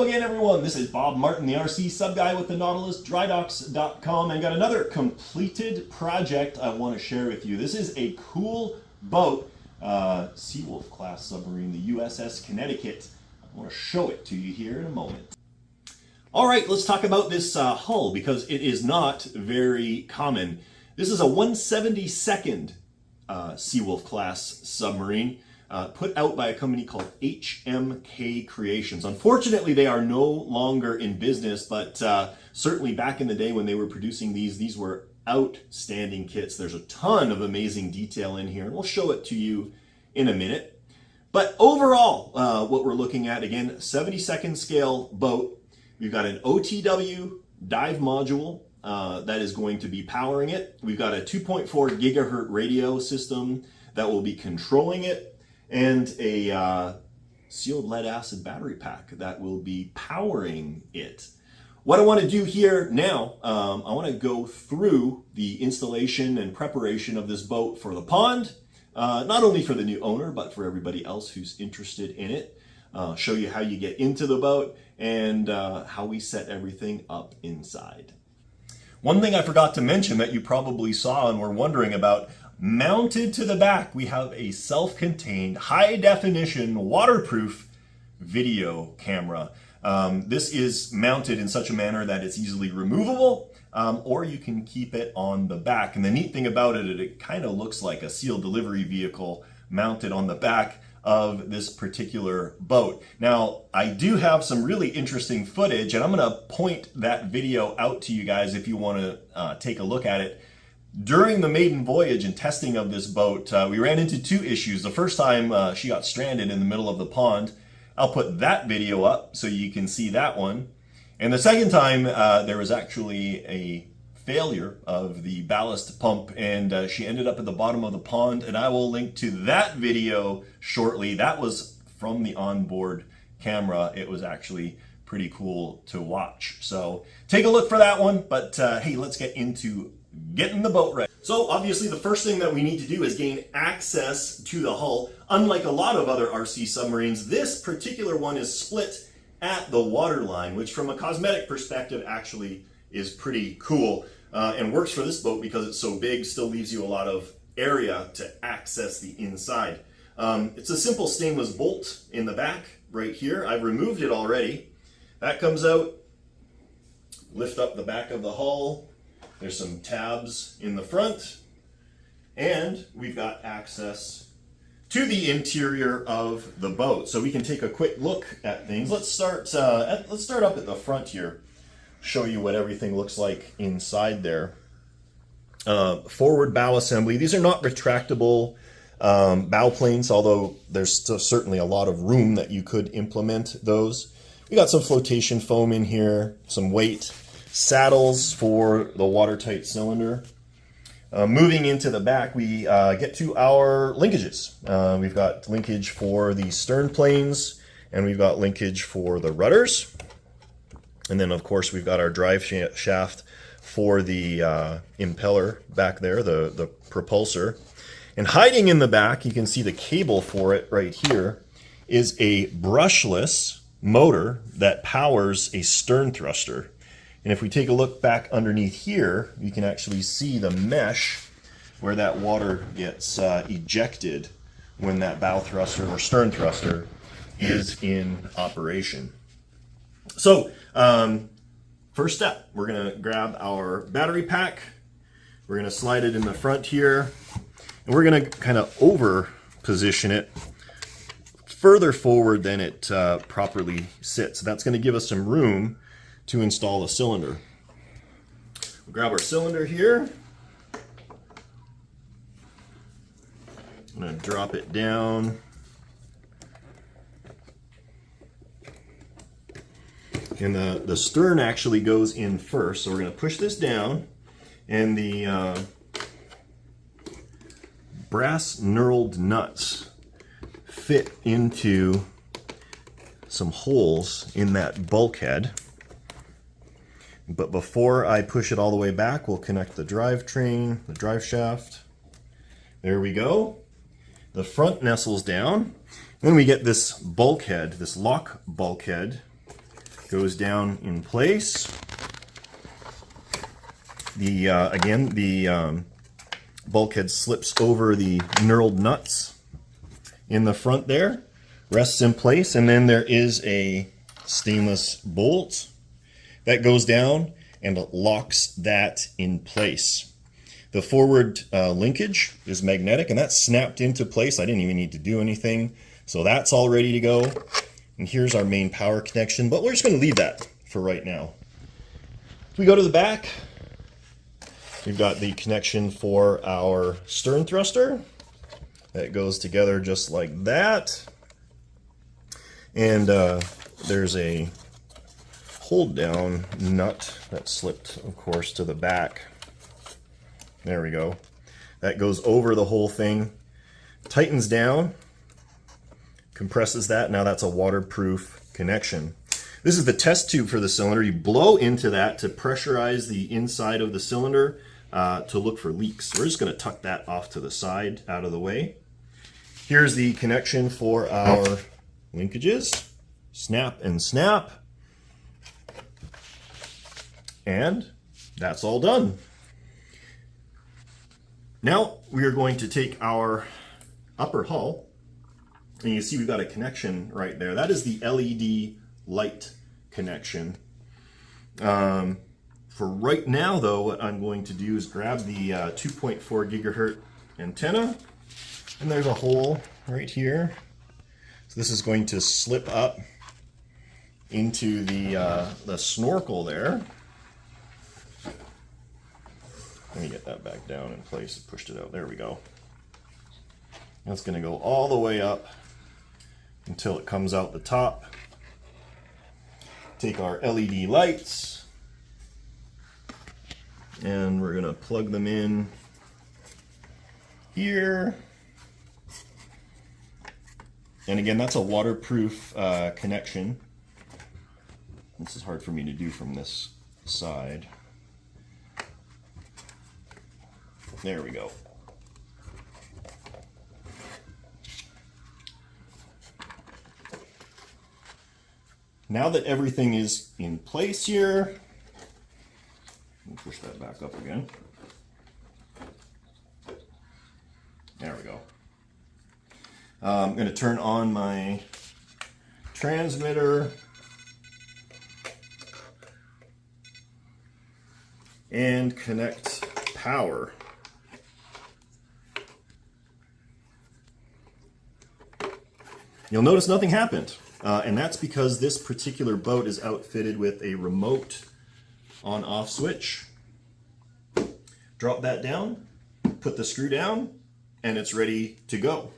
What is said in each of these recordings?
again, everyone. This is Bob Martin, the RCSubGuy with the NautilusDryDocks.com, and got another completed project I want to share with you. This is a cool boat, Seawolf class submarine, the USS Connecticut. I want to show it to you here in a moment. All right, let's talk about this hull because it is not very common. This is a 172nd Seawolf class submarine. Put out by a company called HMK Creations. Unfortunately, they are no longer in business, but certainly back in the day when they were producing these were outstanding kits. There's a ton of amazing detail in here, and we'll show it to you in a minute. But overall, what we're looking at, again, 72nd scale boat. We've got an OTW dive module that is going to be powering it. We've got a 2.4 gigahertz radio system that will be controlling it, and a sealed lead acid battery pack that will be powering it. What I want to do here now, I want to go through the installation and preparation of this boat for the pond, not only for the new owner, but for everybody else who's interested in it. Show you how you get into the boat and how we set everything up inside. One thing I forgot to mention that you probably saw and were wondering about, mounted to the back, we have a self-contained, high-definition, waterproof video camera. This is mounted in such a manner that it's easily removable, or you can keep it on the back. And the neat thing about it, it kind of looks like a sealed delivery vehicle mounted on the back of this particular boat. Now, I do have some really interesting footage, and I'm going to point that video out to you guys if you want to take a look at it. During the maiden voyage and testing of this boat, we ran into two issues. The first time she got stranded in the middle of the pond. I'll put that video up so you can see that one. And the second time, there was actually a failure of the ballast pump, and she ended up at the bottom of the pond, and I will link to that video shortly. That was from the onboard camera. It was actually pretty cool to watch. So take a look for that one, but hey, let's get into getting the boat ready. So obviously the first thing that we need to do is gain access to the hull. Unlike a lot of other RC submarines, this particular one is split at the waterline, which from a cosmetic perspective actually is pretty cool and works for this boat because it's so big, still leaves you a lot of area to access the inside. It's a simple stainless bolt in the back right here. I've removed it already. That comes out, lift up the back of the hull. There's some tabs in the front, and we've got access to the interior of the boat. So we can take a quick look at things. Let's start up at the front here. Show you what everything looks like inside there. Forward bow assembly. These are not retractable bow planes, although there's still certainly a lot of room that you could implement those. We got some flotation foam in here, some weight. Saddles for the watertight cylinder. Moving into the back, we get to our linkages. We've got linkage for the stern planes, and we've got linkage for the rudders. And then, of course, we've got our drive shaft for the impeller back there, the propulsor. And hiding in the back, you can see the cable for it right here, is a brushless motor that powers a stern thruster. And if we take a look back underneath here, you can actually see the mesh where that water gets ejected when that bow thruster or stern thruster is in operation. So, first step, we're going to grab our battery pack. We're going to slide it in the front here, and we're going to kind of over position it further forward than it properly sits. So that's going to give us some room to install a cylinder. We'll grab our cylinder here. I'm going to drop it down. And the stern actually goes in first, so we're going to push this down, and the brass knurled nuts fit into some holes in that bulkhead. But before I push it all the way back, we'll connect the drivetrain, the drive shaft. There we go. The front nestles down. Then we get this bulkhead, this lock bulkhead, goes down in place. The again, the bulkhead slips over the knurled nuts in the front there, rests in place, and then there is a stainless bolt that goes down and locks that in place. The forward linkage is magnetic, and that's snapped into place. I didn't even need to do anything. So that's all ready to go. And here's our main power connection, but we're just going to leave that for right now. If we go to the back, we've got the connection for our stern thruster. That goes together just like that. And there's a hold down nut that slipped, of course, to the back. There we go. That goes over the whole thing, tightens down, compresses that. Now that's a waterproof connection. This is the test tube for the cylinder. You blow into that to pressurize the inside of the cylinder to look for leaks. We're just going to tuck that off to the side, out of the way. Here's the connection for our linkages. Snap and snap. And that's all done. Now we are going to take our upper hull, and you see we've got a connection right there. That is the LED light connection. For right now, though, what I'm going to do is grab the 2.4 gigahertz antenna, and there's a hole right here. So this is going to slip up into the snorkel there. Let me get that back down in place. I pushed it out. There we go. That's going to go all the way up until it comes out the top. Take our LED lights, and we're going to plug them in here. And again, that's a waterproof connection. This is hard for me to do from this side. There we go. Now that everything is in place here, let me push that back up again. There we go. I'm going to turn on my transmitter and connect power. You'll notice nothing happened, and that's because this particular boat is outfitted with a remote on-off switch. Drop that down, put the screw down, and it's ready to go.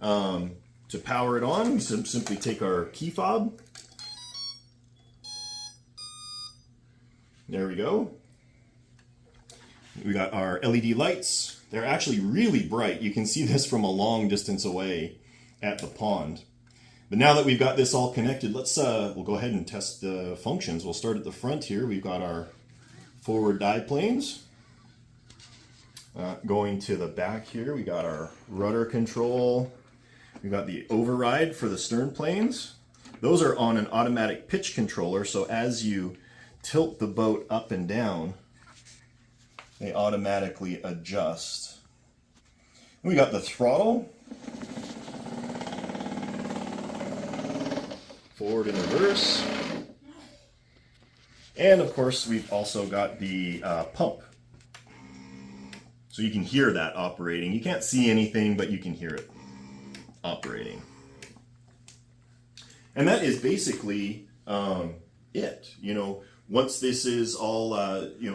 To power it on, we simply take our key fob. There we go. We got our LED lights. They're actually really bright. You can see this from a long distance away at the pond. But now that we've got this all connected, we'll go ahead and test the functions. We'll start at the front here. We've got our forward dive planes. Going to the back here, we got our rudder control. We've got the override for the stern planes. Those are on an automatic pitch controller, so as you tilt the boat up and down, they automatically adjust. And we got the throttle, forward and reverse, and of course we've also got the pump. So you can hear that operating. You can't see anything, but you can hear it operating. And that is basically it. You know, once this is all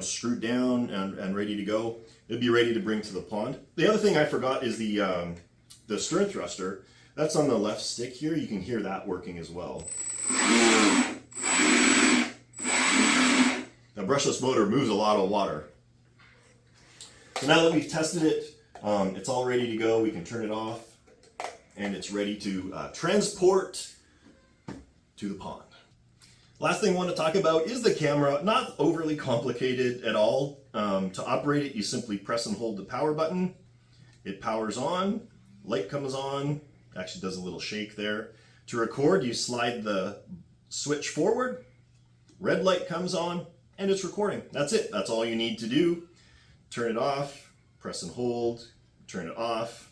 screwed down and ready to go, it'll be ready to bring to the pond. The other thing I forgot is the stern thruster. That's on the left stick here. You can hear that working as well. The brushless motor moves a lot of water. So now that we've tested it, it's all ready to go. We can turn it off, and it's ready to transport to the pond. Last thing I want to talk about is the camera. Not overly complicated at all. To operate it, you simply press and hold the power button. It powers on, light comes on, actually does a little shake there. To record, you slide the switch forward, red light comes on, and it's recording. That's it. That's all you need to do. Turn it off, press and hold, turn it off,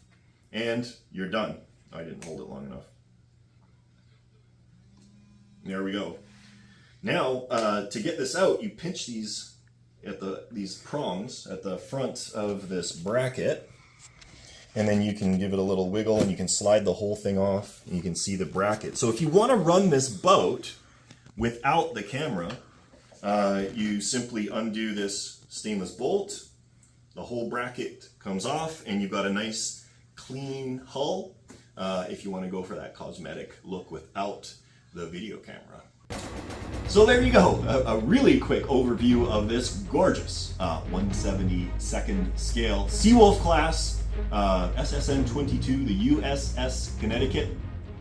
and you're done. I didn't hold it long enough. There we go. Now, to get this out, you pinch these at these prongs at the front of this bracket, and then you can give it a little wiggle and you can slide the whole thing off and you can see the bracket. So if you want to run this boat without the camera, you simply undo this stainless bolt, the whole bracket comes off, and you've got a nice clean hull if you want to go for that cosmetic look without the video camera. So there you go, a really quick overview of this gorgeous 1/72nd scale Seawolf class SSN 22, the USS Connecticut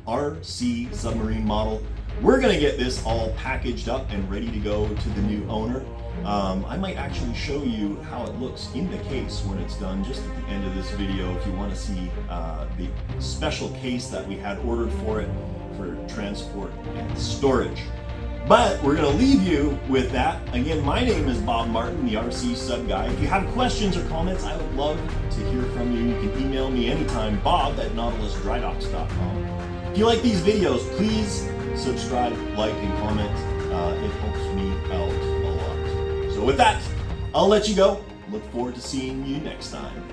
RC submarine model. We're gonna get this all packaged up and ready to go to the new owner. I might actually show you how it looks in the case when it's done just at the end of this video if you want to see the special case that we had ordered for it for transport and storage. But we're going to leave you with that. Again, my name is Bob Martin, the RCSubGuy. If you have questions or comments, I would love to hear from you. You can email me anytime, bob@nautilusdrydocks.com. If you like these videos, please subscribe, like, and comment. It helps me out a lot. So with that, I'll let you go. Look forward to seeing you next time.